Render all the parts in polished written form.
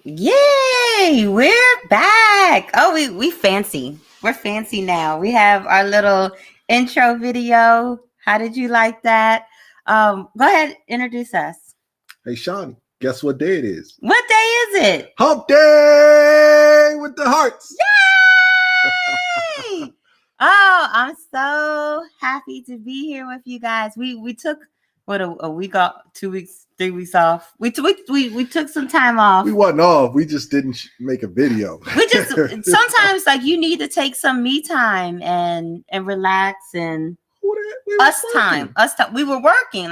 Yay! We're back. Oh, we fancy. We're fancy now. We have our little intro video. How did you like that? Go ahead, introduce us. Hey, Shawnee, guess what day it is? What day is it? Hump Day with the Harts. Yay! Oh, I'm so happy to be here with you guys. We took a week off, 2 weeks, 3 weeks off. We took some time off. We wasn't off. We just didn't make a video. We just sometimes like you need to take some me time and relax and us time. We were working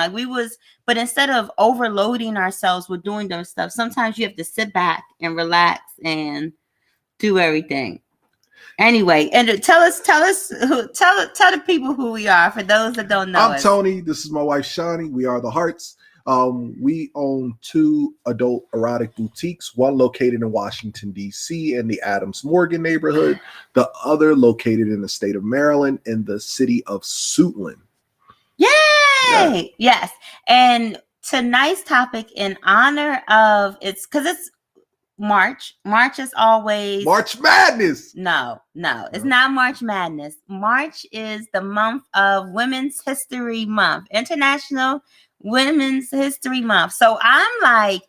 but instead of overloading ourselves with doing those stuff, sometimes you have to sit back and relax and do everything. Anyway, and tell the people who we are for those that don't know. I'm Tony. This is my wife Shawnee. We are the Harts. We own 2 adult erotic boutiques, one located in Washington, D.C. in the Adams Morgan neighborhood, the other located in the state of Maryland in the city of Suitland. Yay! Yeah. Yes. And tonight's topic, in honor of it's March. March is always March Madness. No, it's not March Madness. March is the month of Women's History Month, International Women's History Month. So I'm like,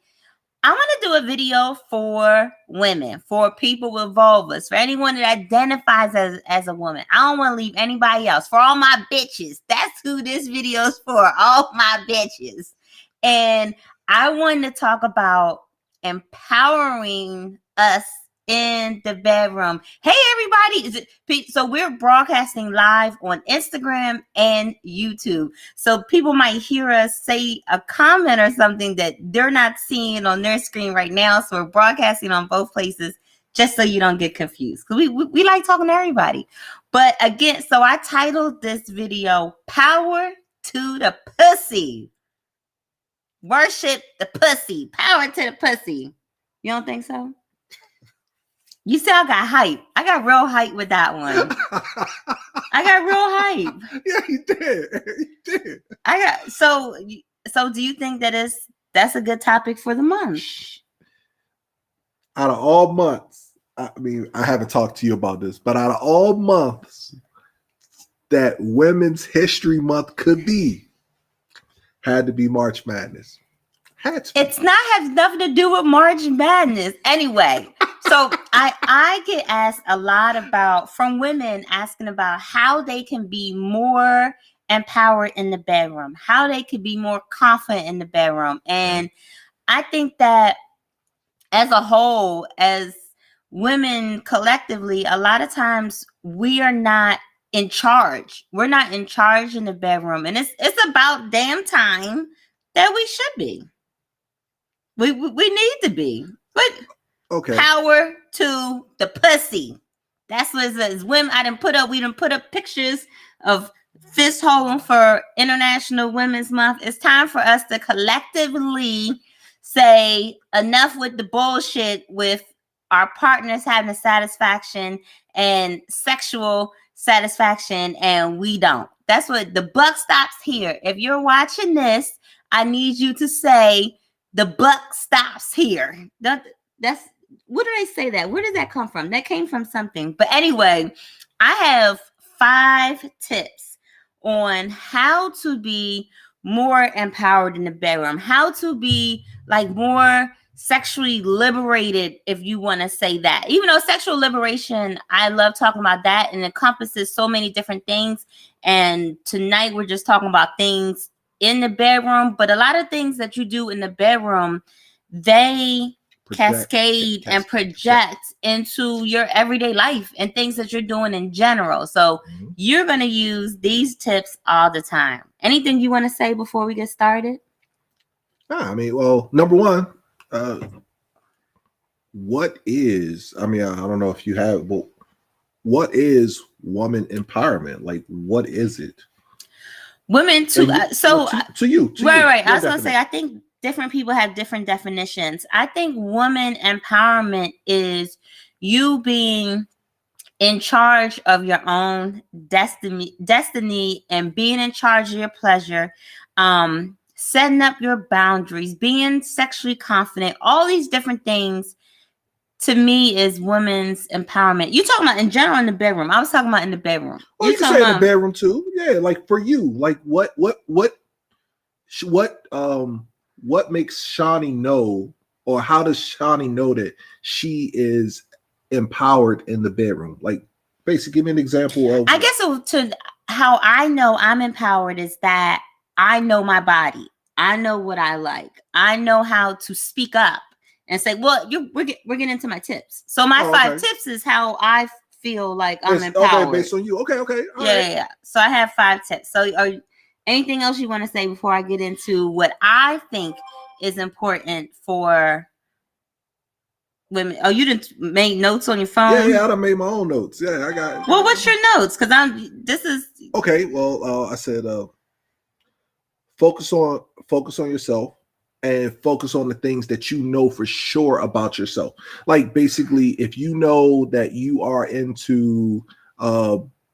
I want to do a video for women, for people with vulvas, for anyone that identifies as a woman. I don't want to leave anybody else. For all my bitches, that's who this video is for. All my bitches. And I wanted to talk about empowering us in the bedroom. Hey everybody, so we're broadcasting live on Instagram and YouTube. So people might hear us say a comment or something that they're not seeing on their screen right now. So we're broadcasting on both places just so you don't get confused. Because we like talking to everybody. But again, so I titled this video Power to the Pussy. Worship the pussy. Power to the pussy. You don't think so? You see, I got hype. I got real hype with that one. I got real hype. Yeah, you did. So do you think that's a good topic for the month? Out of all months, I mean, I haven't talked to you about this, but out of all months that Women's History Month could be, had to be March Madness. It's not has nothing to do with March Madness. Anyway, so I get asked a lot from women asking about how they can be more empowered in the bedroom, how they can be more confident in the bedroom. And I think that as a whole, as women collectively, a lot of times we are not in charge. We're not in charge in the bedroom. And it's about damn time that we should be. We need to be. But okay. Power to the pussy. That's what it says. Women, we didn't put up pictures of fist holding for International Women's Month. It's time for us to collectively say enough with the bullshit with our partners having a satisfaction and sexual satisfaction, and we don't. That's what the buck stops here. If you're watching this, I need you to say the buck stops here. That's what do they say that? Where did that come from? That came from something. But anyway, I have 5 tips on how to be more empowered in the bedroom, how to be like more sexually liberated, if you want to say that. Even though sexual liberation, I love talking about that, and encompasses so many different things. And tonight we're just talking about things in the bedroom, but a lot of things that you do in the bedroom, they cascade and project into your everyday life and things that you're doing in general. So you're going to use these tips all the time. Anything you want to say before we get started? I mean, well, number one, what is, I mean, I don't know if you have, but what is woman empowerment? Like, what is it? Women to you. Right. I was going to say, I think different people have different definitions. I think woman empowerment is you being in charge of your own destiny and being in charge of your pleasure, setting up your boundaries, being sexually confident, all these different things to me is women's empowerment. You talking about in general in the bedroom? I was talking about in the bedroom. Well, you can say in the bedroom too. Yeah, like for you, like what makes Shawnee know, or how does Shawnee know that she is empowered in the bedroom? Like, basically, give me an example of. I guess to how I know I'm empowered is that I know my body. I know what I like. I know how to speak up and say, "Well, we're getting into my tips." So my 5 tips is how I feel like I'm empowered. Okay, based on you. Okay. Yeah. So I have 5 tips. So, anything else you want to say before I get into what I think is important for women? Oh, you didn't make notes on your phone? Yeah, I done made my own notes. Yeah, I got. Well, what's your notes? Because okay. Well, I said focus on yourself and focus on the things that you know for sure about yourself. Like, basically, if you know that you are into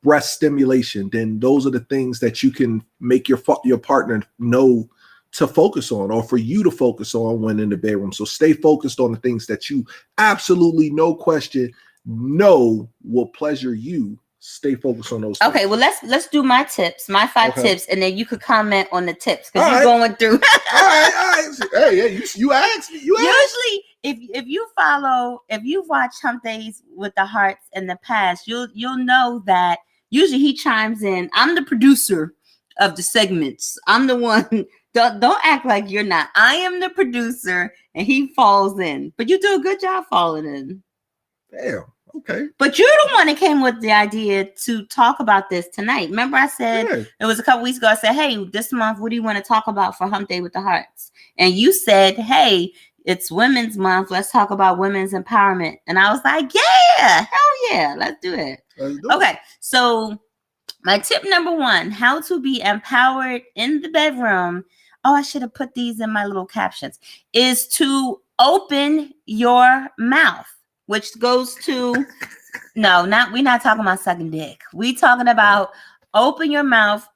breast stimulation, then those are the things that you can make your partner know to focus on, or for you to focus on when in the bedroom. So stay focused on the things that you absolutely, no question, know will pleasure you. Stay focused on those things. Okay, well, let's do my tips, my 5 tips, and then you could comment on the tips because you're going through. all right. Hey, you asked me. Usually, if you've watched Hump Days with the Harts in the past, you'll know that usually he chimes in. I'm the producer of the segments. I'm the one. Don't act like you're not. I am the producer, and he falls in. But you do a good job falling in. Damn. Okay. But you're the one that came with the idea to talk about this tonight. Remember, I said it was a couple weeks ago. I said, "Hey, this month, what do you want to talk about for Hump Day with the Hearts?" And you said, "Hey, it's Women's Month. Let's talk about women's empowerment." And I was like, "Yeah, hell yeah, let's do it." Okay, so my tip number 1: how to be empowered in the bedroom. Oh, I should have put these in my little captions. Is to open your mouth. Which goes to we're not talking about sucking dick. We talking about open your mouth,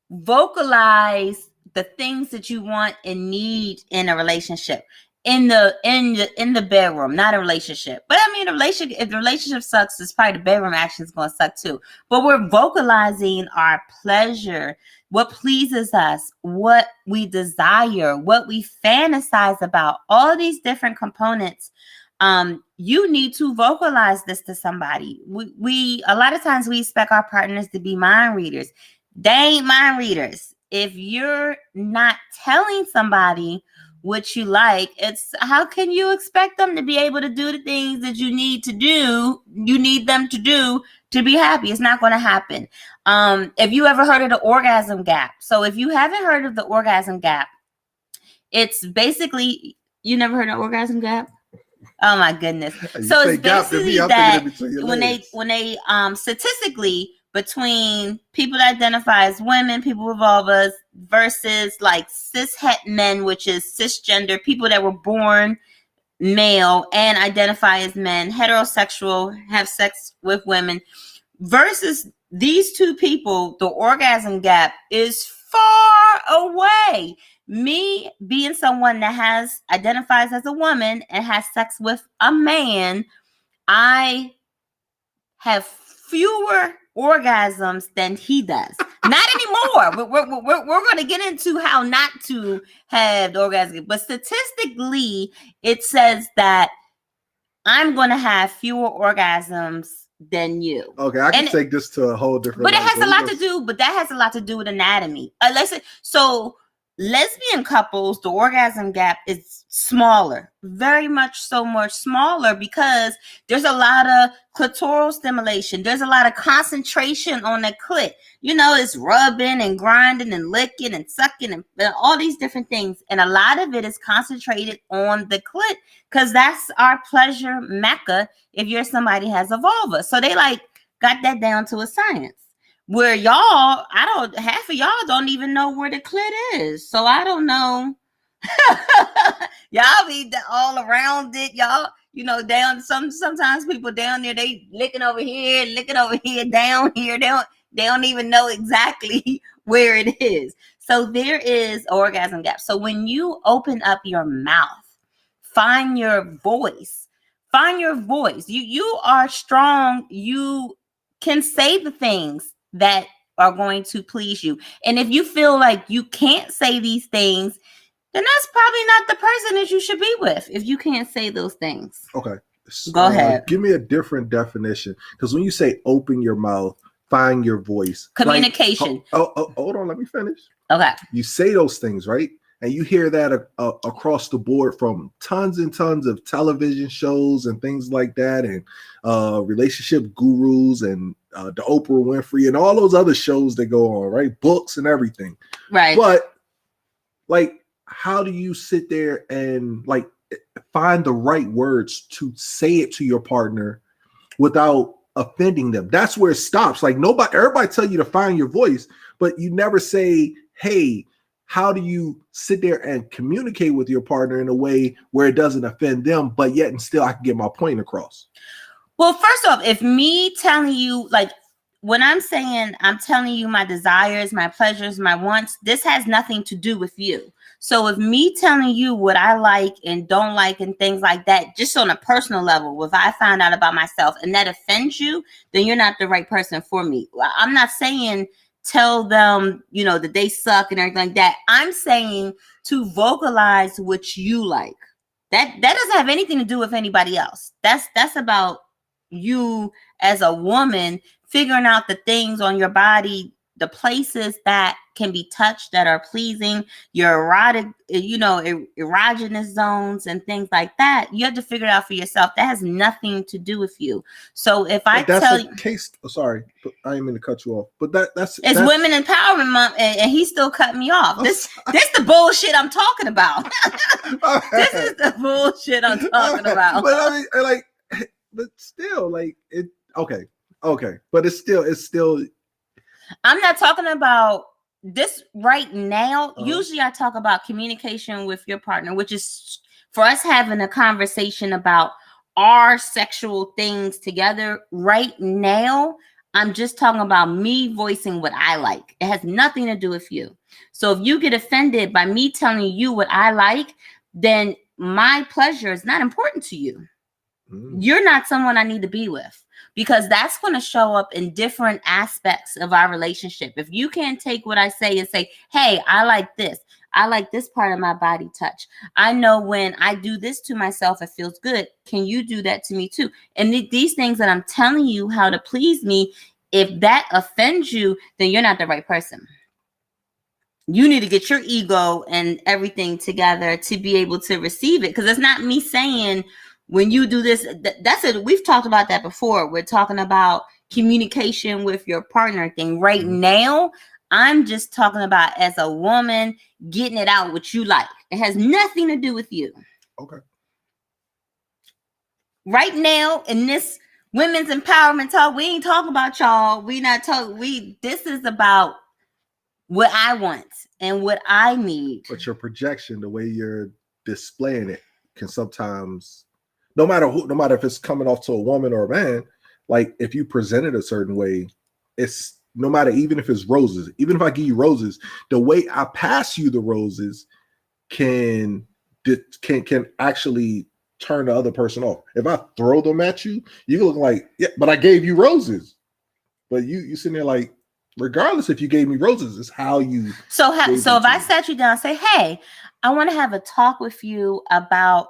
vocalize the things that you want and need in a relationship, in the bedroom, not a relationship. But I mean, if the relationship sucks, it's probably the bedroom action is going to suck too. But we're vocalizing our pleasure, what pleases us, what we desire, what we fantasize about, all these different components. You need to vocalize this to somebody. We a lot of times we expect our partners to be mind readers. They ain't mind readers. If you're not telling somebody what you like, it's how can you expect them to be able to do the things that you need them to do to be happy? It's not going to happen. If you ever heard of the orgasm gap. So if you haven't heard of the orgasm gap, it's basically, you never heard of orgasm gap? Oh my goodness. So it's basically that when they statistically, between people that identify as women, people with vulvas, versus like cishet men, which is cisgender, people that were born male and identify as men, heterosexual, have sex with women, versus these two people, the orgasm gap is far away. Me being someone that identifies as a woman and has sex with a man, I have fewer orgasms than he does. Not anymore. We're going to get into how not to have the orgasm. But statistically, it says that I'm going to have fewer orgasms than you. Okay, I can take this to a whole different. But it has a lot to do. But that has a lot to do with anatomy. So lesbian couples, the orgasm gap is smaller, very much so much smaller, because there's a lot of clitoral stimulation. There's a lot of concentration on the clit. It's rubbing and grinding and licking and sucking and all these different things. And a lot of it is concentrated on the clit because that's our pleasure mecca if you're somebody who has a vulva. So they got that down to a science. Where half of y'all don't even know where the clit is. So I don't know. Y'all be all around it. Y'all, down sometimes people down there, they licking over here, down here. They don't even know exactly where it is. So there is orgasm gap. So when you open up your mouth, find your voice, Find your voice. You are strong. You can say the things that are going to please you. And if you feel like you can't say these things, then that's probably not the person that you should be with if you can't say those things. Okay. Go ahead. Give me a different definition. Because when you say open your mouth, find your voice. Communication. Hold on. Let me finish. Okay. You say those things, right? And you hear that across the board from tons and tons of television shows and things like that, and relationship gurus and the Oprah Winfrey and all those other shows that go on, right? Books and everything. Right. But like, how do you sit there and like find the right words to say it to your partner without offending them? That's where it stops. Like everybody tell you to find your voice, but you never say, hey, how do you sit there and communicate with your partner in a way where it doesn't offend them, but yet and still I can get my point across? Well, first off, if me telling you, like when I'm saying I'm telling you my desires, my pleasures, my wants, this has nothing to do with you. So if me telling you what I like and don't like and things like that, just on a personal level, if I find out about myself and that offends you, then you're not the right person for me. I'm not saying tell them, that they suck and everything like that. I'm saying to vocalize what you like. That doesn't have anything to do with anybody else. That's about you as a woman figuring out the things on your body, the places that can be touched that are pleasing, your erotic, erogenous zones and things like that. You have to figure it out for yourself. That has nothing to do with you. So if I tell you, case, sorry, but I didn't mean to cut you off. But that's Women Empowerment Month, and he still cut me off. This the bullshit I'm talking about. This is the bullshit I'm talking about. But I mean, like, but still, like it. Okay, but it's still. I'm not talking about this right now. Usually I talk about communication with your partner, which is for us having a conversation about our sexual things together. Right now, I'm just talking about me voicing what I like. It has nothing to do with you. So if you get offended by me telling you what I like, then my pleasure is not important to you. You're not someone I need to be with, because that's going to show up in different aspects of our relationship. If you can't take what I say and say, hey, I like this. I like this part of my body touch. I know when I do this to myself, it feels good. Can you do that to me too? And these things that I'm telling you how to please me, if that offends you, then you're not the right person. You need to get your ego and everything together to be able to receive it. Because it's not me saying, when you do this, that's it. We've talked about that before. We're talking about communication with your partner thing. Right now, I'm just talking about as a woman getting it out what you like. It has nothing to do with you. Okay. Right now, in this women's empowerment talk, we ain't talking about y'all. This is about what I want and what I need. But your projection, the way you're displaying it, can sometimes, no matter if it's coming off to a woman or a man, like if you present it a certain way, it's no matter, even if it's roses, even if I give you roses, the way I pass you the roses can actually turn the other person off. If I throw them at you, you look like, yeah, but I gave you roses. But you sitting there like, regardless if you gave me roses, it's how you. So if I sat you down and say, hey, I want to have a talk with you about,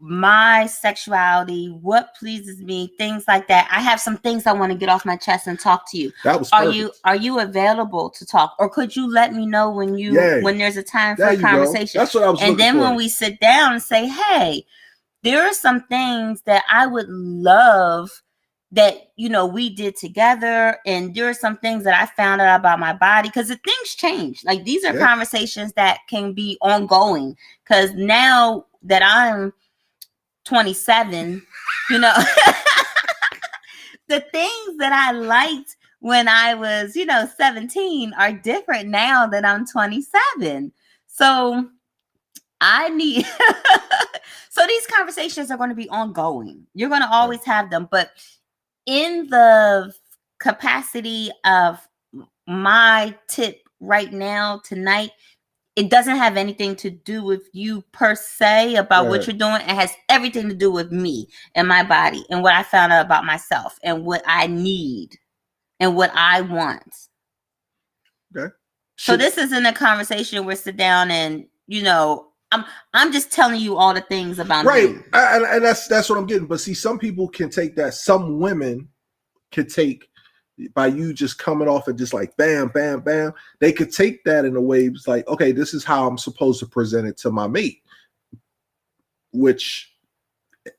my sexuality, what pleases me, things like that. I have some things I want to get off my chest and talk to you. That was perfect. Are you available to talk, or could you let me know when there's a time for a conversation? That's what I was looking for. And then when we sit down and say, hey, there are some things that I would love that we did together, and there are some things that I found out about my body, because the things change. Like these are conversations that can be ongoing, because now that I'm 27, the things that I liked when I was 17 are different now that I'm 27. So I need so these conversations are going to be ongoing. You're going to always have them, but in the capacity of my tip right now tonight, it doesn't have anything to do with you per se about what Right. you're doing. It has everything to do with me and my body and what I found out about myself and what I need and what I want. Okay. So this isn't a conversation where sit down and, you know, I'm just telling you all the things about right. me. And that's what I'm getting. But see, some people can take that. Some women can take by you just coming off and just like bam, bam, bam. They could take that in a way. It's like, okay, this is how I'm supposed to present it to my mate, which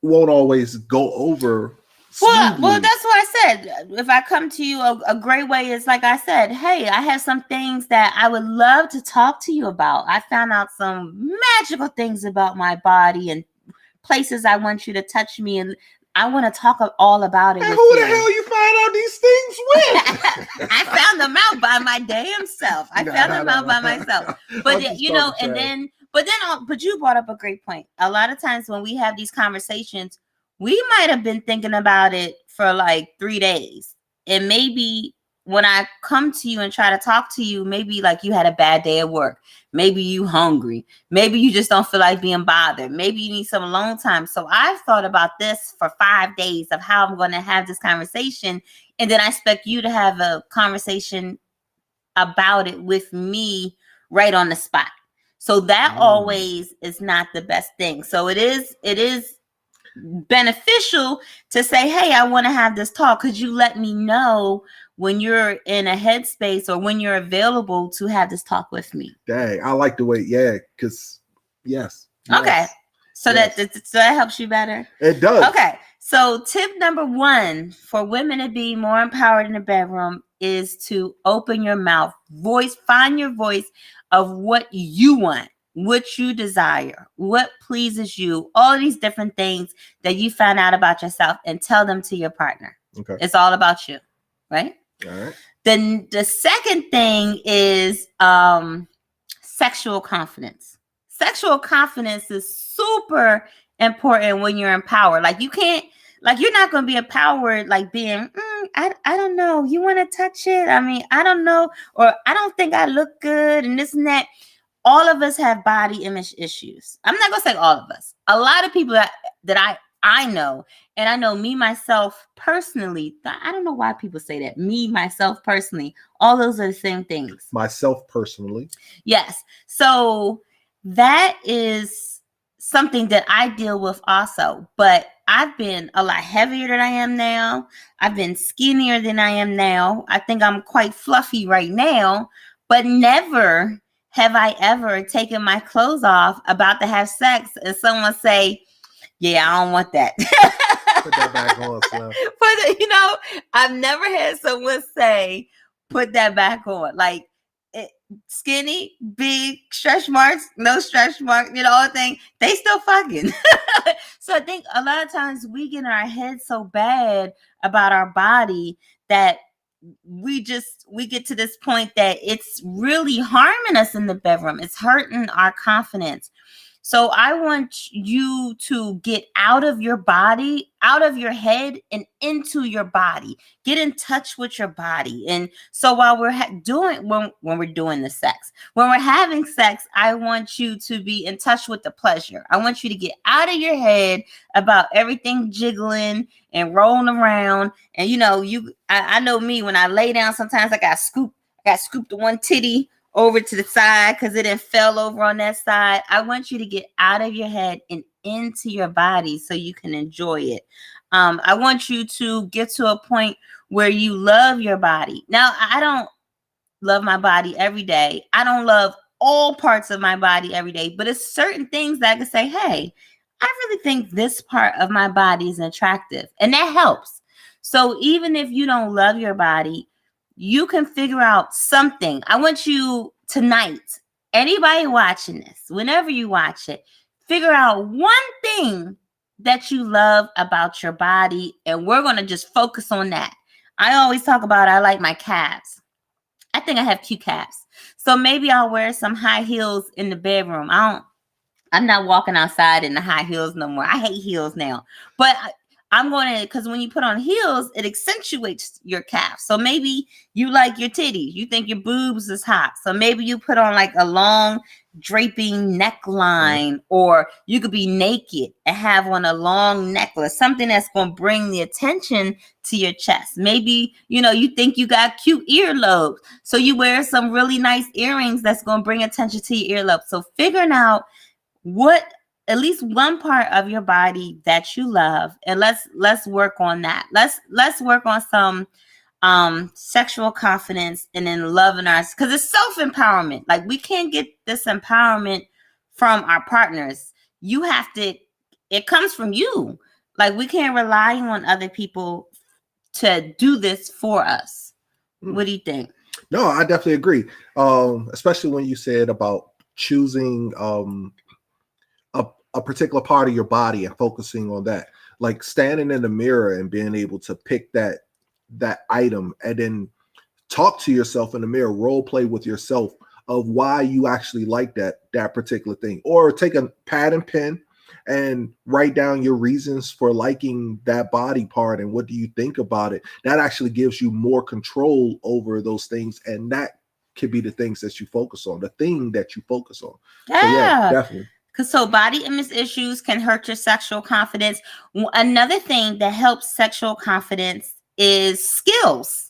won't always go over. Well, that's what I said. If I come to you, a great way is like I said, hey, I have some things that I would love to talk to you about. I found out some magical things about my body and places I want you to touch me, and I want to talk all about it. And with who you. the hell you find out these things with? I found them out by my damn self. I found them out by myself. But you know, and then, but you brought up a great point. A lot of times when we have these conversations, we might have been thinking about it for like 3 days. And maybe when I come to you and try to talk to you, maybe like you had a bad day at work. Maybe you hungry. Maybe you just don't feel like being bothered. Maybe you need some alone time. So I've thought about this for 5 days of how I'm going to have this conversation. And then I expect you to have a conversation about it with me right on the spot. So that always is not the best thing. So it is beneficial to say, hey, I want to have this talk. Could you let me know when you're in a headspace or when you're available to have this talk with me? Dang, I like the way, because yes. Okay. So yes. that helps you better? It does. Okay. So tip number 1 for women to be more empowered in the bedroom is to open your mouth. Find your voice of what you want, what you desire, what pleases you, all these different things that you find out about yourself, and tell them to your partner. Okay. It's all about you, right? All right. Then the second thing is sexual confidence. Sexual confidence is super important when you're empowered. Like you're not going to be empowered like being, I don't know. You want to touch it? I mean, I don't know. Or I don't think I look good and this and that. All of us have body image issues. I'm not going to say all of us. A lot of people that I know, and I know me, myself, personally. I don't know why people say that. Me, myself, personally. All those are the same things. Myself, personally. Yes. So that is something that I deal with also. But I've been a lot heavier than I am now. I've been skinnier than I am now. I think I'm quite fluffy right now. But never have I ever taken my clothes off, about to have sex, and someone say, yeah, I don't want that. Put that back on, Slim. I've never had someone say, put that back on. Like, skinny, big, stretch marks, no stretch marks, all the thing. They still fucking. So I think a lot of times we get in our heads so bad about our body that we get to this point that it's really harming us in the bedroom. It's hurting our confidence. So I want you to get out of your body, out of your head, and into your body. Get in touch with your body. And so while we're when we're doing the sex, when we're having sex, I want you to be in touch with the pleasure. I want you to get out of your head about everything jiggling and rolling around. And I know me, when I lay down, sometimes I got scooped the one titty over to the side because it didn't fell over on that side. I want you to get out of your head and into your body so you can enjoy it. I want you to get to a point where you love your body. Now, I don't love my body every day. I don't love all parts of my body every day, but it's certain things that I can say, hey, I really think this part of my body is attractive, and that helps. So even if you don't love your body, you can figure out something. I want you tonight, anybody watching this, whenever you watch it, figure out one thing that you love about your body, and we're going to just focus on that. I always talk about, I like my calves. I think I have cute calves. So maybe I'll wear some high heels in the bedroom. I'm not walking outside in the high heels no more. I hate heels now. But I'm going to, because when you put on heels, it accentuates your calf. So maybe you like your titties. You think your boobs is hot. So maybe you put on like a long draping neckline, or you could be naked and have on a long necklace, something that's going to bring the attention to your chest. Maybe, you think you got cute earlobes. So you wear some really nice earrings that's going to bring attention to your earlobes. So figuring out what at least one part of your body that you love, and let's work on that. Let's work on some sexual confidence and then loving ours, because it's self-empowerment. Like, we can't get this empowerment from our partners. It comes from you. Like, we can't rely on other people to do this for us. What do you think? No, I definitely agree. Especially when you said about choosing a particular part of your body and focusing on that, like standing in the mirror and being able to pick that item and then talk to yourself in the mirror, role play with yourself of why you actually like that particular thing, or take a pad and pen and write down your reasons for liking that body part and what do you think about it. That actually gives you more control over those things, and that could be the things that you focus on, the thing that you focus on. Yeah, so yeah, definitely. So body image issues can hurt your sexual confidence. Another thing that helps sexual confidence is skills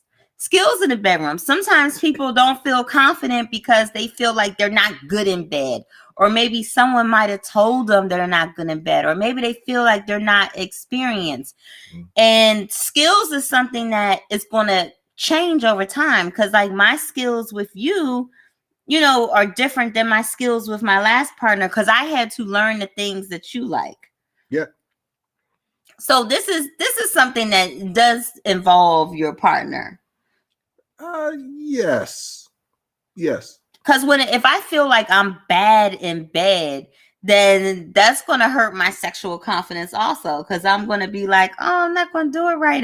in the bedroom. Sometimes people don't feel confident because they feel like they're not good in bed, or maybe someone might have told them they're not good in bed, or maybe they feel like they're not experienced. And skills is something that is going to change over time, because like my skills with you, are different than my skills with my last partner, because I had to learn the things that you like. Yeah. So this is something that does involve your partner. Yes. Because if I feel like I'm bad in bed, then that's going to hurt my sexual confidence also, because I'm going to be like, oh, I'm not going to do it right.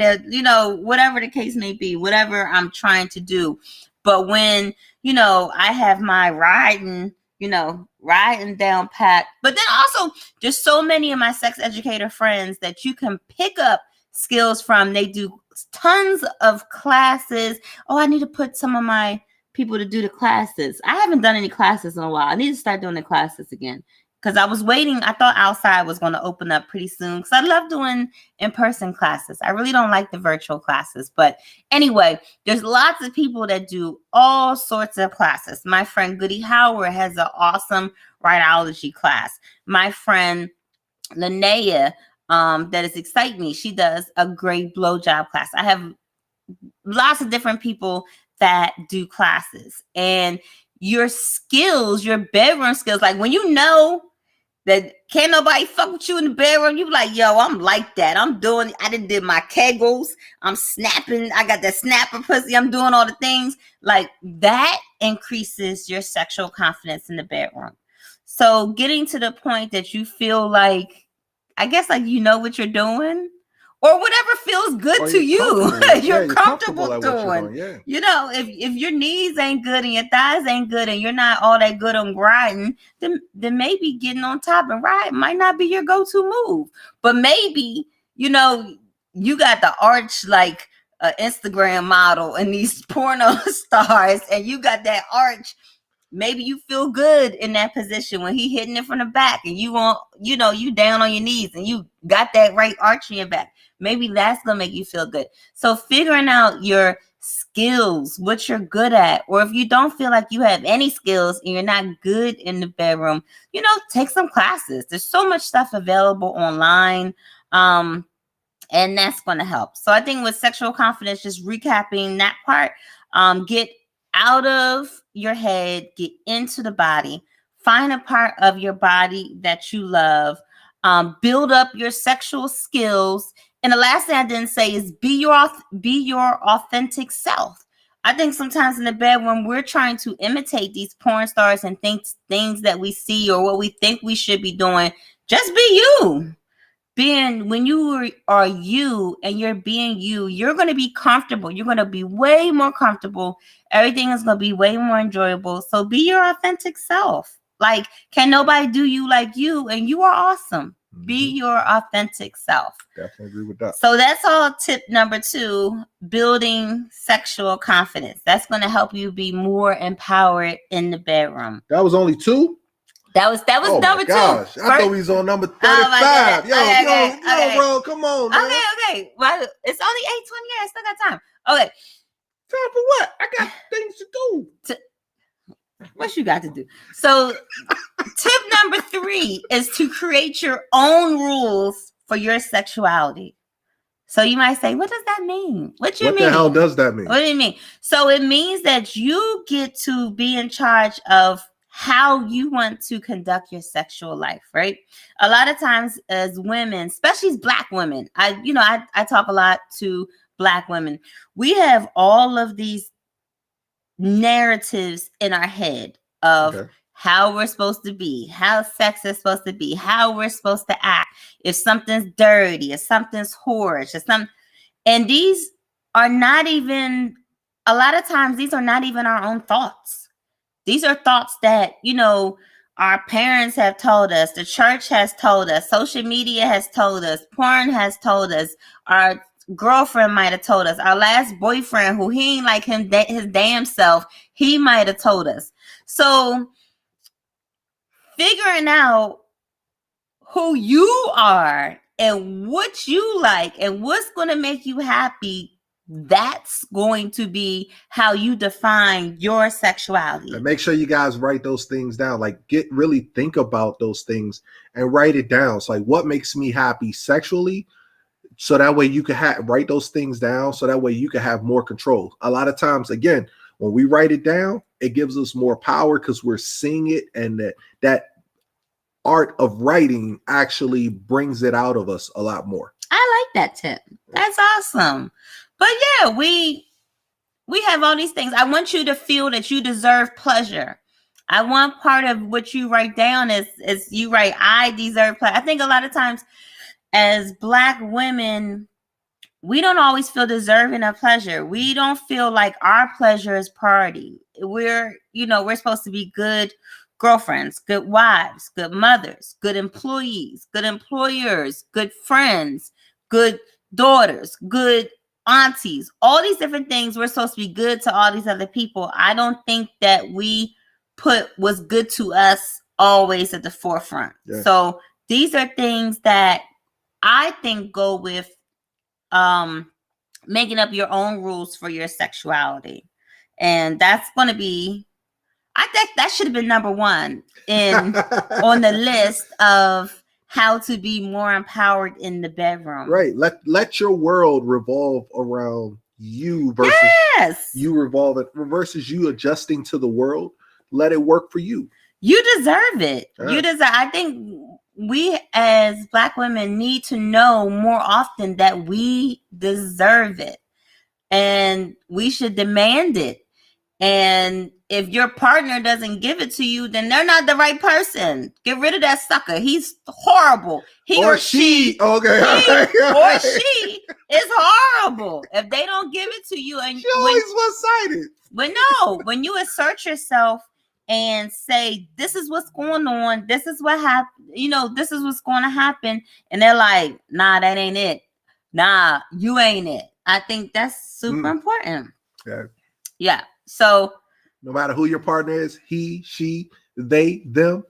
Whatever the case may be, whatever I'm trying to do. But when, I have my riding down pat. But then also, there's so many of my sex educator friends that you can pick up skills from. They do tons of classes. Oh, I need to put some of my people to do the classes. I haven't done any classes in a while. I need to start doing the classes again, because I was waiting. I thought outside was going to open up pretty soon, because I love doing in-person classes. I really don't like the virtual classes. But anyway, there's lots of people that do all sorts of classes. My friend Goody Howard has an awesome rhinology class. My friend Linnea, that is Excite Me, she does a great blowjob class. I have lots of different people that do classes. And your skills, your bedroom skills, like when you know that can't nobody fuck with you in the bedroom, you be like, yo, I'm like that. I did my kegels. I'm snapping. I got that snapper pussy. I'm doing all the things. Like, that increases your sexual confidence in the bedroom. So getting to the point that you feel like, I guess, like, you know what you're doing, or whatever feels good to you, you're comfortable doing. Yeah. If your knees ain't good and your thighs ain't good and you're not all that good on riding, then maybe getting on top and riding might not be your go-to move. But maybe, you got the arch like Instagram model and these porno stars, and you got that arch. Maybe you feel good in that position when he hitting it from the back, and you down on your knees and you got that right arch in your back. Maybe that's going to make you feel good. So figuring out your skills, what you're good at, or if you don't feel like you have any skills and you're not good in the bedroom, take some classes. There's so much stuff available online. And that's going to help. So I think with sexual confidence, just recapping that part, get out of your head, get into the body, find a part of your body that you love, build up your sexual skills. And the last thing I didn't say is be your authentic self. I think sometimes in the bedroom, we're trying to imitate these porn stars and things that we see or what we think we should be doing. Just be you. When you are you and you're being you, you're going to be comfortable. You're going to be way more comfortable. Everything is going to be way more enjoyable. So be your authentic self. Like, can nobody do you like you? And you are awesome. Be your authentic self. Definitely agree with that. So that's all tip number 2, building sexual confidence. That's going to help you be more empowered in the bedroom. That was only 2? That was number 2. I thought we was on number 35. Yo, bro, come on, man. Okay. Well, it's only 8:20. I still got time. Okay. Time for what? I got things to do. What you got to do? So, tip number 3 is to create your own rules for your sexuality. So you might say, what does that mean? What the hell does that mean? What do you mean? So it means that you get to be in charge of how you want to conduct your sexual life, right? A lot of times as women, especially as Black women, I talk a lot to Black women. We have all of these narratives in our head of how we're supposed to be, how sex is supposed to be, how we're supposed to act, if something's dirty, if something's whorish, if something, and these are not even, a lot of times these are not even our own thoughts. These are thoughts that, our parents have told us, the church has told us, social media has told us, porn has told us, our girlfriend might have told us, our last boyfriend who he ain't like his damn self, he might have told us. So figuring out who you are and what you like and what's going to make you happy, that's going to be how you define your sexuality. And make sure you guys write those things down. Like, really think about those things and write it down. It's like, what makes me happy sexually? So that way you can write those things down. So that way you can have more control. A lot of times, again, when we write it down, it gives us more power because we're seeing it, and that art of writing actually brings it out of us a lot more. I like that tip. That's awesome. But yeah, we have all these things. I want you to feel that you deserve pleasure. I want part of what you write down is you write, I deserve pleasure. I think a lot of times as Black women, we don't always feel deserving of pleasure. We don't feel like our pleasure is priority. We're supposed to be good girlfriends, good wives, good mothers, good employees, good employers, good friends, good daughters, good aunties, all these different things. We're supposed to be good to all these other people. I don't think that we put what's good to us always at the forefront. Yeah. So these are things that I think go with making up your own rules for your sexuality. And that's going to be, I think that should have been number 1 on the list of how to be more empowered in the bedroom. Right. Let your world revolve around you versus you versus you adjusting to the world. Let it work for you. You deserve it. Yeah. I think we as Black women need to know more often that we deserve it, and we should demand it. And if your partner doesn't give it to you, then they're not the right person. Get rid of that sucker. He's horrible. He or she. Okay. Or she is horrible. If they don't give it to you, and she always one-sided. When you assert yourself and say, this is what's going on, this is what happened, this is what's going to happen, and they're like, nah, that ain't it. Nah, you ain't it. I think that's super important. Yeah. So no matter who your partner is, he, she, they, them,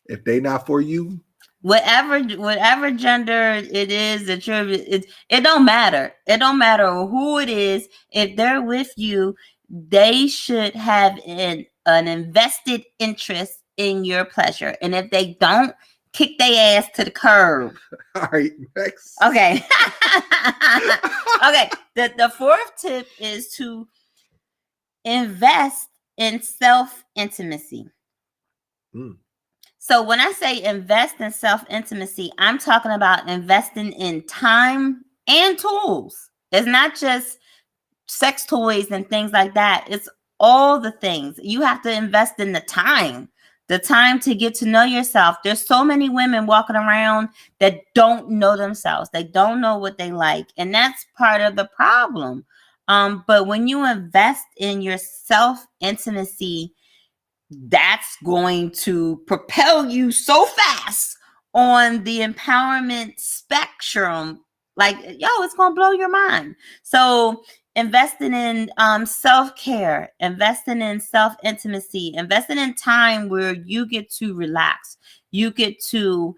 if they not for you, whatever gender it is that it don't matter. It don't matter who it is. If they're with you, they should have an invested interest in your pleasure. And if they don't, kick their ass to the curb. All right, next. Okay. Okay. The 4th tip is to invest in self-intimacy. So when I say invest in self-intimacy, I'm talking about investing in time and tools. It's not just sex toys and things like that. It's all the things. You have to invest in the time to get to know yourself. There's so many women walking around that don't know themselves. They don't know what they like. And that's part of the problem. But when you invest in your self-intimacy, that's going to propel you so fast on the empowerment spectrum, like, yo, it's gonna blow your mind. So investing in self-care, investing in self-intimacy, investing in time where you get to relax, you get to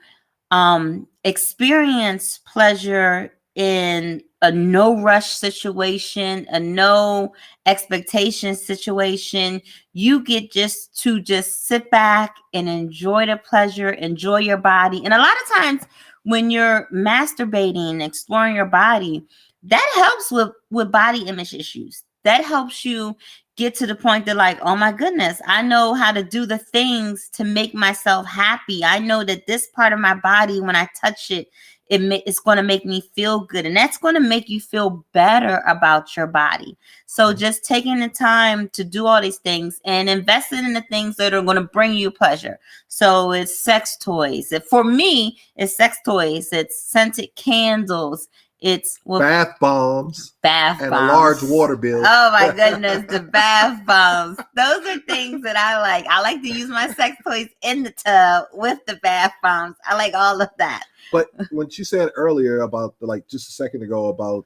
experience pleasure in a no rush situation, a no expectation situation. You get just to just sit back and enjoy the pleasure, enjoy your body. And a lot of times when you're masturbating, exploring your body, that helps with body image issues. That helps you get to the point that, like, oh my goodness, I know how to do the things to make myself happy. I know that this part of my body, when I touch it, it's going to make me feel good. And that's going to make you feel better about your body. So just taking the time to do all these things and investing in the things that are going to bring you pleasure. So it's sex toys. For me, it's sex toys. It's scented candles. It's bath bombs, and a large water bill. Oh my goodness, the bath bombs. Those are things that I like. I like to use my sex toys in the tub with the bath bombs. I like all of that. But when you said earlier about, like, just a second ago about,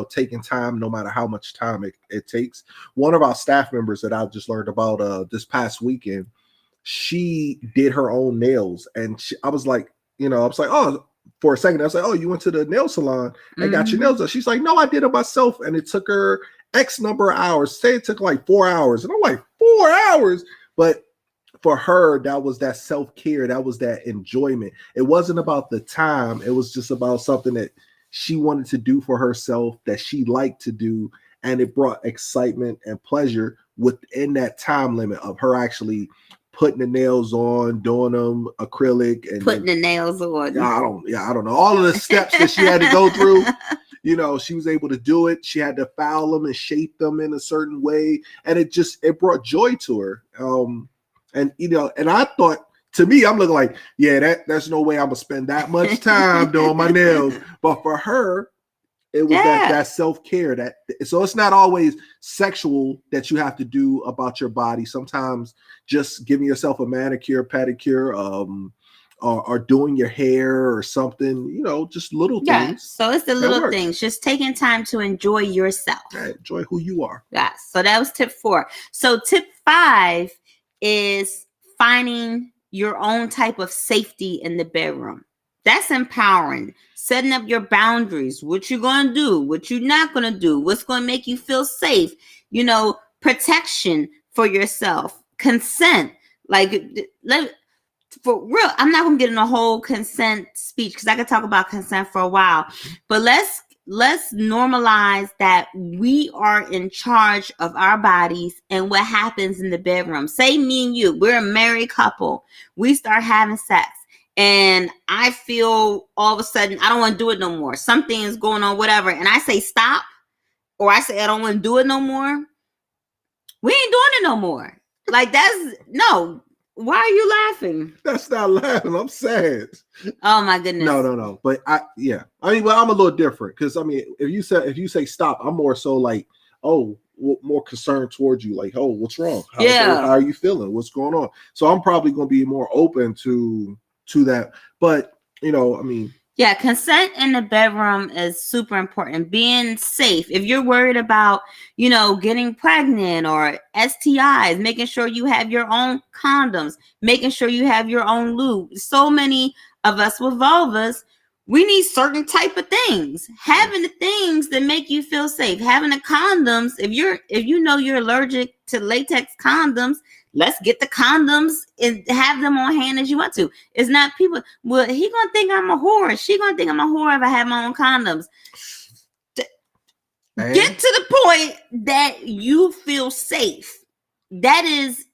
taking time, no matter how much time it takes. One of our staff members that I've just learned about this past weekend, she did her own nails. And I was like, oh, for a second, I was like, oh, you went to the nail salon and got your nails done. She's like, no, I did it myself. And it took her X number of hours. Say it took like 4 hours. And I'm like, 4 hours? But for her, that was that self-care. That was that enjoyment. It wasn't about the time. It was just about something that she wanted to do for herself, that she liked to do. And it brought excitement and pleasure within that time limit of her actually putting the nails on, doing them acrylic, and putting the nails on. I don't know. All of the steps that she had to go through, she was able to do it. She had to file them and shape them in a certain way. And it brought joy to her. And I thought, to me, I'm looking like, yeah, there's no way I'm gonna spend that much time doing my nails. But for her, it was that self-care. So it's not always sexual that you have to do about your body. Sometimes just giving yourself a manicure, pedicure, or doing your hair or something, just little things. So it's the little things, just taking time to enjoy yourself. Enjoy who you are. So that was tip 4. So tip 5 is finding your own type of safety in the bedroom. That's empowering. Setting up your boundaries. What you're going to do, what you're not going to do, what's going to make you feel safe. Protection for yourself. Consent. For real, I'm not going to get in a whole consent speech because I could talk about consent for a while. But let's normalize that we are in charge of our bodies and what happens in the bedroom. Say me and you, we're a married couple. We start having sex. And I feel all of a sudden, I don't want to do it no more. Something is going on, whatever. And I say, stop. Or I say, I don't want to do it no more. We ain't doing it no more. Like, no. Why are you laughing? That's not laughing. I'm sad. Oh my goodness. No. But I'm a little different. Because if you say stop, I'm more so like, oh, more concerned towards you. Like, oh, what's wrong? How are you feeling? What's going on? So I'm probably going to be more open to that. But consent in the bedroom is super important. Being safe. If you're worried about getting pregnant or STIs, making sure you have your own condoms, making sure you have your own lube. So many of us with vulvas, we need certain type of things. Having the things that make you feel safe. Having the condoms. If you're allergic to latex condoms, let's get the condoms and have them on hand as you want to. It's not people. Well, he gonna think I'm a whore. She gonna think I'm a whore if I have my own condoms. Get to the point that you feel safe. That is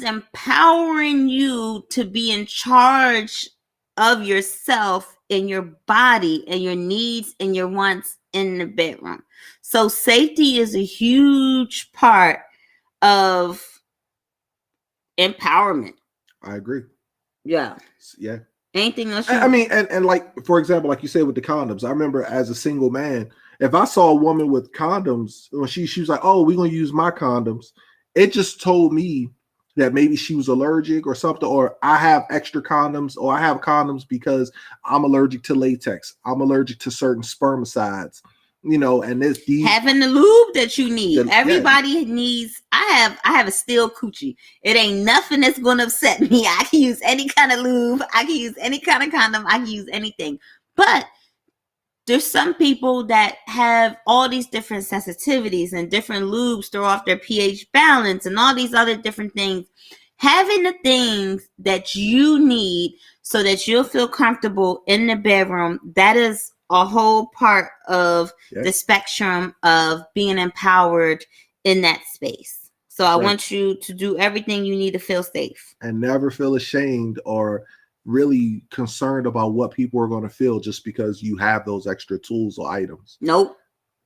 empowering you to be in charge of yourself and your body and your needs and your wants in the bedroom. So safety is a huge part of empowerment. I agree. Yeah. Anything else? And like, for example, like you said with the condoms, I remember as a single man, if I saw a woman with condoms, when she was like, oh, we're going to use my condoms, it just told me that maybe she was allergic or something, or I have extra condoms, or I have condoms because I'm allergic to latex. I'm allergic to certain spermicides, and having the lube that you need. Everybody needs. I have a steel coochie. It ain't nothing that's going to upset me. I can use any kind of lube. I can use any kind of condom. I can use anything. But there's some people that have all these different sensitivities, and different lubes throw off their pH balance and all these other different things. Having the things that you need so that you'll feel comfortable in the bedroom, that is a whole part of the spectrum of being empowered in that space. So I want you to do everything you need to feel safe. And never feel ashamed or really concerned about what people are going to feel just because you have those extra tools or items. Nope.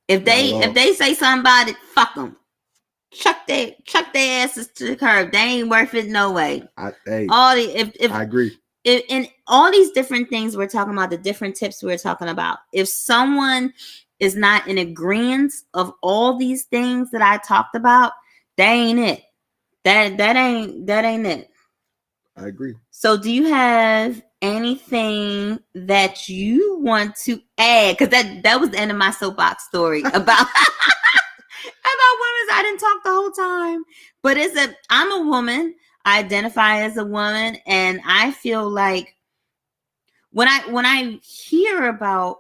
If they say something about it, fuck them. Chuck their asses to the curb. They ain't worth it no way. I agree. In all these different things we're talking about, the different tips we're talking about, if someone is not in agreement of all these things that I talked about, that ain't it. That ain't it. I agree. So do you have anything that you want to add? Because that was the end of my soapbox story about women. I didn't talk the whole time, but I'm a woman. I identify as a woman, and I feel like when I hear about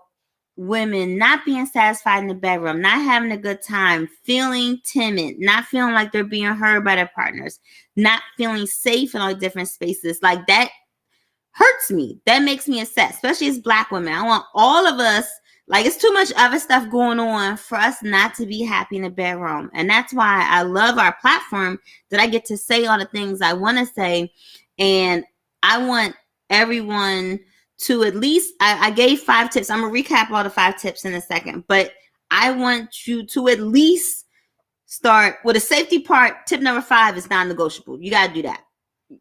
women not being satisfied in the bedroom, not having a good time, feeling timid, not feeling like they're being heard by their partners, not feeling safe in all different spaces, like that hurts me. That makes me upset, especially as Black women. I want all of us, like, it's too much other stuff going on for us not to be happy in the bedroom. And that's why I love our platform, that I get to say all the things I want to say. And I want everyone to at least, I gave 5 tips. I'm going to recap all the 5 tips in a second. But I want you to at least start with a safety part. Tip number 5 is non-negotiable. You got to do that.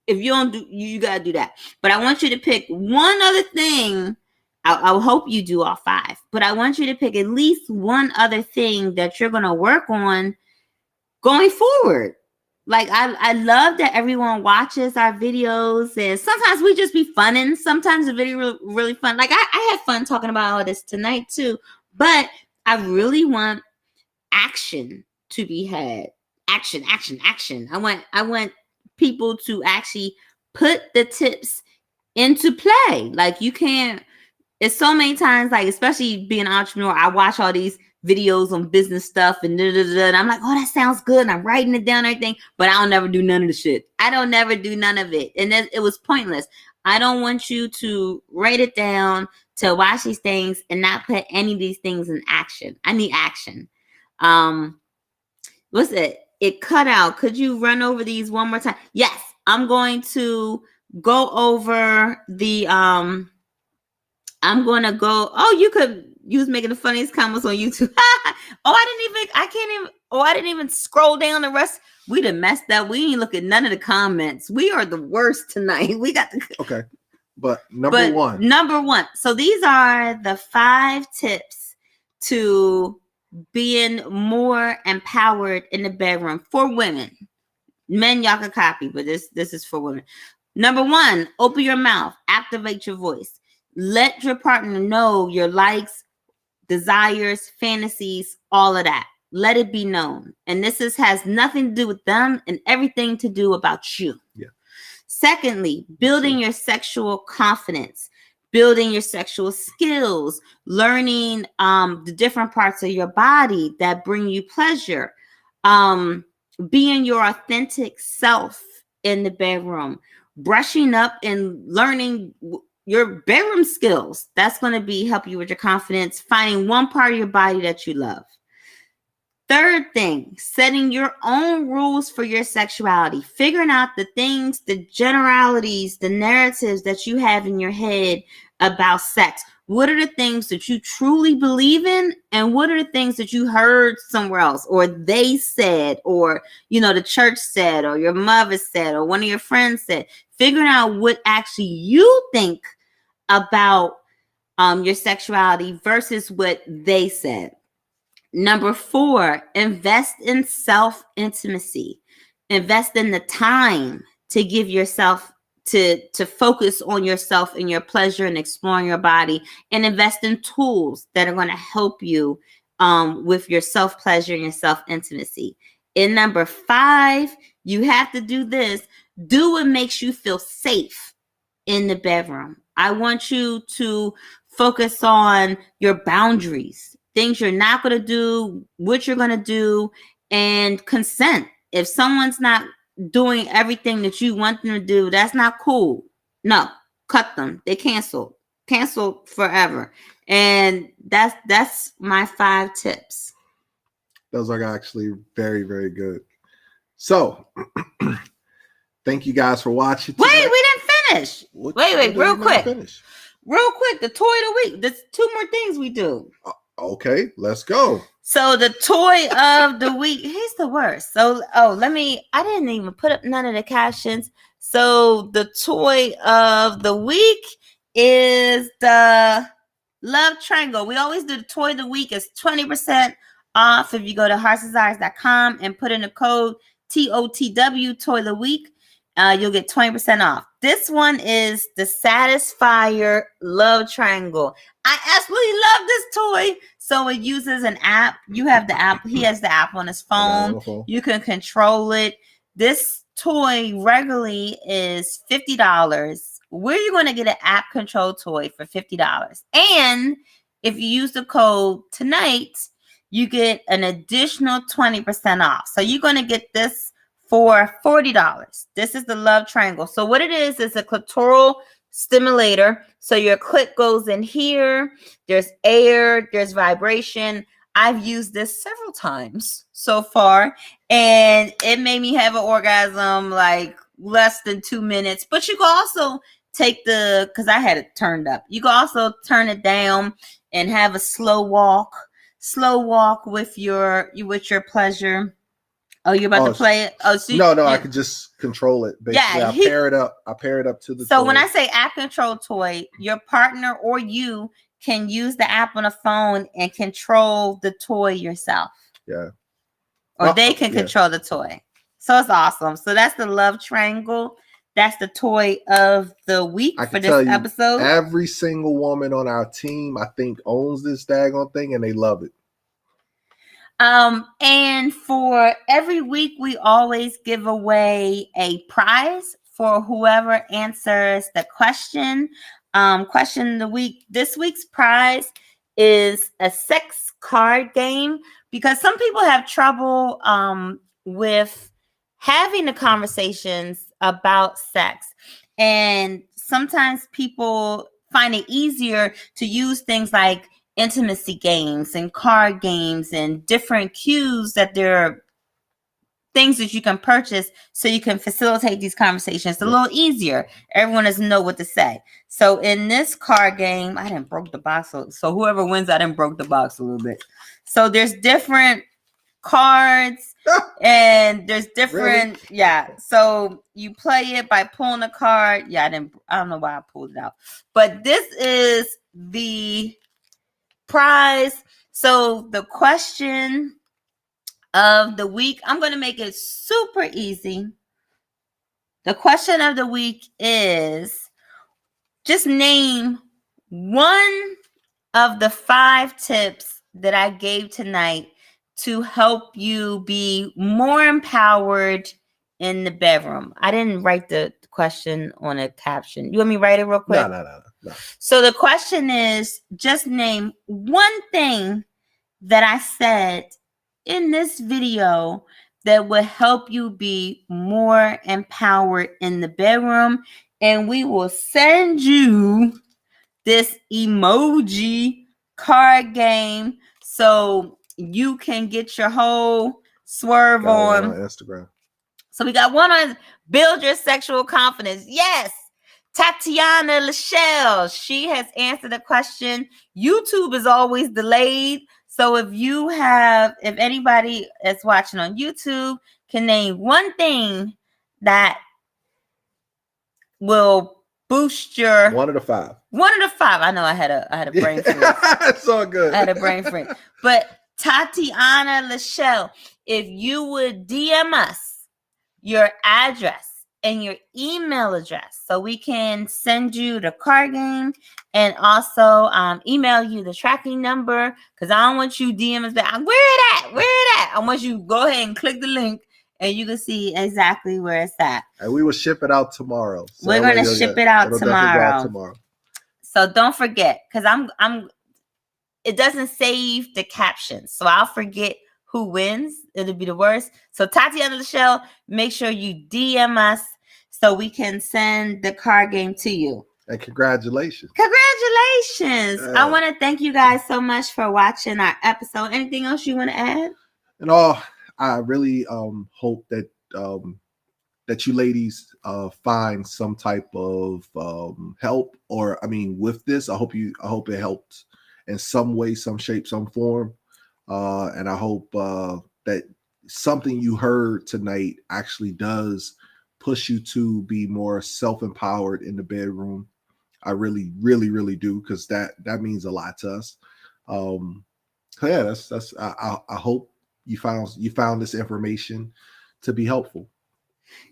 If you don't do, you got to do that. But I want you to pick one other thing. I hope you do all 5, but I want you to pick at least one other thing that you're going to work on going forward. Like, I love that everyone watches our videos, and sometimes we just be funning. Sometimes the video really fun. Like, I had fun talking about all this tonight too, but I really want action to be had. Action. I want people to actually put the tips into play. Like, you can't. It's so many times, like, especially being an entrepreneur, I watch all these videos on business stuff and and I'm like, oh, that sounds good. And I'm writing it down, everything, but I'll never do none of the shit. I don't never do none of it. And it was pointless. I don't want you to write it down, to watch these things and not put any of these things in action. I need action. What's it? It cut out. Could you run over these one more time? Yes, I'm going to go over the, I'm going to go. Oh, you was making the funniest comments on YouTube. I didn't even scroll down the rest. We done messed up. We ain't look at none of the comments. We are the worst tonight. We got the. Okay. But number one. So these are the 5 tips to being more empowered in the bedroom for women. Men, y'all can copy, but this is for women. Number 1, open your mouth, activate your voice. Let your partner know your likes, desires, fantasies, all of that. Let it be known. And this has nothing to do with them and everything to do about you. Yeah. Secondly, building your sexual confidence, building your sexual skills, learning the different parts of your body that bring you pleasure, being your authentic self in the bedroom, brushing up and learning your bedroom skills. That's going to help you with your confidence, finding one part of your body that you love. Third thing, setting your own rules for your sexuality, figuring out the things, the generalities, the narratives that you have in your head about sex. What are the things that you truly believe in? And what are the things that you heard somewhere else, or they said, or, the church said, or your mother said, or one of your friends said? Figuring out what actually you think about your sexuality versus what they said. Number 4, invest in self-intimacy. Invest in the time to give yourself to focus on yourself and your pleasure and exploring your body, and invest in tools that are going to help you with your self pleasure and your self intimacy. In number 5, you have to do this. Do what makes you feel safe in the bedroom. I want you to focus on your boundaries, things you're not going to do, what you're going to do, and consent. If someone's not doing everything that you want them to do, that's not cool. No, cut them. They canceled forever. And that's my 5 tips. Those are actually very, very good. So thank you guys for watching today. Wait, we didn't finish. Wait, real quick. Real quick, the toy of the week. There's 2 more things we do. Okay, let's go. So the toy of the week, he's the worst. So, I didn't even put up none of the captions. So the toy of the week is the Love Triangle. We always do the toy of the week. It's 20% off if you go to heartsdesires.com and put in the code TOTW, toy of the week. You'll get 20% off. This one is the Satisfier Love Triangle. I absolutely love this toy. So it uses an app. You have the app. He has the app on his phone. You can control it. This toy regularly is $50. Where are you going to get an app control toy for $50? And if you use the code tonight, you get an additional 20% off. So you're going to get this for $40. This is the Love Triangle. So what it is a clitoral stimulator. So your clit goes in here. There's air. There's vibration. I've used this several times so far, and it made me have an orgasm like less than 2 minutes. But you can also take because I had it turned up. You can also turn it down and have a slow walk with your pleasure. Oh, you're about to play it? Oh, so no, I could just control it. Basically, I pair it up to the toy. So when I say app control toy, your partner or you can use the app on a phone and control the toy yourself. Yeah. Or they can control the toy. So it's awesome. So that's the Love Triangle. That's the toy of the week for this episode. Every single woman on our team, I think, owns this daggone thing, and they love it. And for every week, we always give away a prize for whoever answers the question. Question of the week. This week's prize is a sex card game, because some people have trouble with having the conversations about sex, and sometimes people find it easier to use things like intimacy games and card games and different cues that there are things that you can purchase so you can facilitate these conversations a little easier. Everyone doesn't know what to say. So in this card game, I didn't broke the box. So whoever wins, I didn't broke the box a little bit. So there's different cards and there's different, so you play it by pulling a card. I don't know why I pulled it out, but this is the prize. So the question of the week, I'm going to make it super easy. The question of the week is, just name one of the 5 tips that I gave tonight to help you be more empowered in the bedroom. I didn't write the question on a caption. You want me to write it real quick? No. So the question is, just name one thing that I said in this video that will help you be more empowered in the bedroom. And we will send you this emoji card game so you can get your whole swerve on Instagram. So we got one on build your sexual confidence. Yes. Tatiana Lachelle, she has answered the question. YouTube is always delayed. So if anybody is watching on YouTube can name one thing that will boost your 1 of the 5. 1 of the 5. I know I had a brain freeze. It's all good. I had a brain freeze. But Tatiana Lachelle, if you would DM us your address and your email address so we can send you the card game and also email you the tracking number, because I don't want you DMs back. Where it at? Where it at? I want you to go ahead and click the link and you can see exactly where it's at. And we will ship it out tomorrow. So we're going to ship it out tomorrow. So don't forget, because it doesn't save the captions. So I'll forget who wins. It'll be the worst. So Tatiana the Shell, make sure you DM us so we can send the card game to you. And congratulations. Congratulations. I want to thank you guys so much for watching our episode. Anything else you want to add? And I really hope that that you ladies find some type of help, or with this, I hope it helped in some way, some shape, some form. And I hope that something you heard tonight actually does push you to be more self-empowered in the bedroom. I really, really, really do, because that means a lot to us. Yeah, that's. I hope you found this information to be helpful.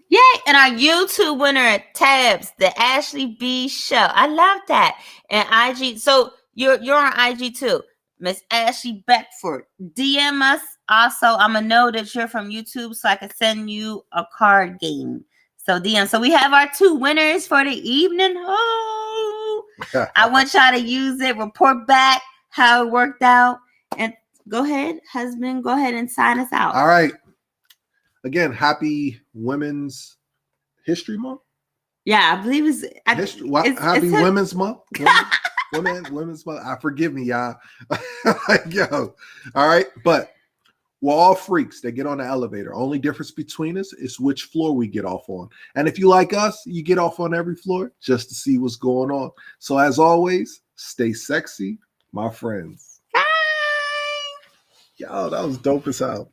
Yay! And our YouTube winner Tabs, the Ashley B Show. I love that. And IG. So you're on IG too, Miss Ashley Beckford. DM us. Also, I'm gonna know that you're from YouTube so I can send you a card game. So DM. So we have our 2 winners for the evening. Oh, I want y'all to use it. Report back how it worked out. And go ahead, husband. Go ahead and sign us out. All right. Again, happy Women's History Month. Yeah, I believe it's happy Women's Month. Women's Month. Forgive me, y'all. Yo. All right. But we're all freaks that get on the elevator. Only difference between us is which floor we get off on. And if you like us, you get off on every floor just to see what's going on. So as always, stay sexy, my friends. Bye. Yo, that was dope as hell.